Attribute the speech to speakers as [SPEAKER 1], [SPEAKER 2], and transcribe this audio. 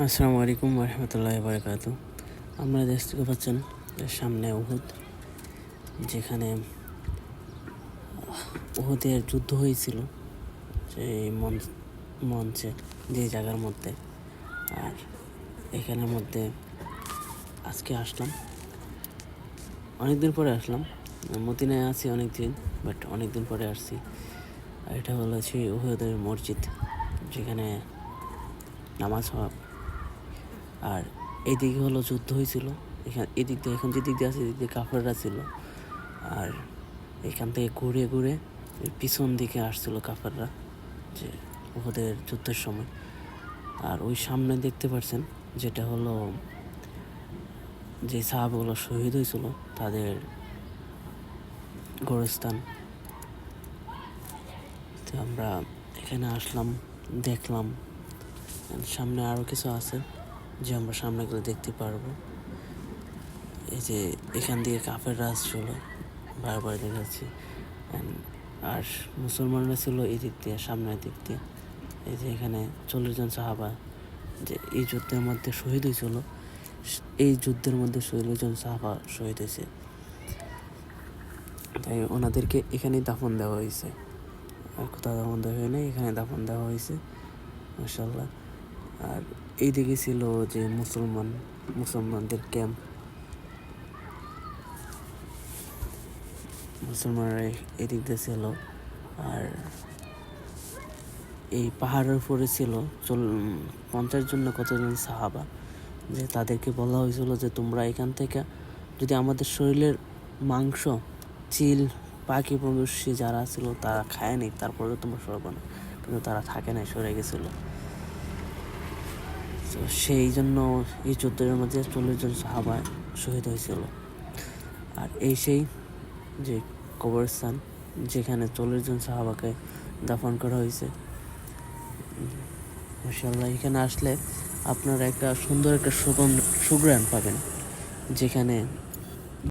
[SPEAKER 1] আসসালামু আলাইকুম রহমতুল্লাহি বারাকাতু। আমরা দেশ থেকে পাচ্ছেন সামনে উহুদ, যেখানে উহুদের যুদ্ধ হয়েছিল সেই মঞ্চে, যে জায়গার মধ্যে। আর এখানের মধ্যে আজকে আসলাম, অনেকদিন পরে আসলাম। মদিনায় আছি অনেকদিন, বাট অনেকদিন পরে আসছি। আর এটা হলো সেই উহুদের মসজিদ, যেখানে নামাজ হয়। আর এদিকে হলো যুদ্ধ হয়েছিল, এদিক দিয়ে এখন যেদিক দিয়ে আছে এদিক দিয়ে কাফেররা ছিল। আর এখান থেকে ঘুরে ঘুরে পিছন দিকে আসছিল কাফেররা, যে ওদের যুদ্ধের সময়। আর ওই সামনে দেখতে পাচ্ছেন যেটা হলো যে সাহাবাগুলো শহীদ হয়েছিল তাদের গোরস্থান। তো আমরা এখানে আসলাম, দেখলাম। সামনে আরও কিছু আছে যে আমরা সামনে গেলে দেখতে পারবো। এই যে এখান দিয়ে কাফেররা আসছিল, বারবার দেখাচ্ছি। আর মুসলমানরা ছিল এই দিক দিয়ে, সামনের দিক দিয়ে। এই যে এখানে 40 জন সাহাবা যে এই যুদ্ধের মধ্যে শহীদ হয়েছিল, এই যুদ্ধের মধ্যে 40 জন সাহাবা শহীদ হয়েছে। তাই ওনাদেরকে এখানেই দাফন দেওয়া হয়েছে, আর কোথাও দাফন দেওয়া হয় নাই, এখানে দাফন দেওয়া হয়েছে মাশাআল্লাহ। আর এইদিকে ছিল যে মুসলমানদের ক্যাম্প, মুসলমানরা এদিক দিয়ে ছিল। আর এই পাহাড়ের উপরে ছিল 50 জন না কতজন সাহাবা, যে তাদেরকে বলা হয়েছিল যে তোমরা এখান থেকে যদি আমাদের শরীরের মাংস, চিল, পাখি পঙ্গী যারা ছিল তারা খায় নি, তারপরে তোমরা সরব না। কিন্তু তারা থাকে নাই, সরে গেছিল। তো সেই জন্য এই যুদ্ধের মধ্যে 40 জন সাহাবা শহীদ হয়েছিল। আর এই সেই যে কবরস্থান, যেখানে 40 জন সাহাবাকে দাফন করা হয়েছে। মাশাআল্লাহ, এখানে আসলে আপনারা একটা সুন্দর একটা সুঘ্রাণ পাবেন, যেখানে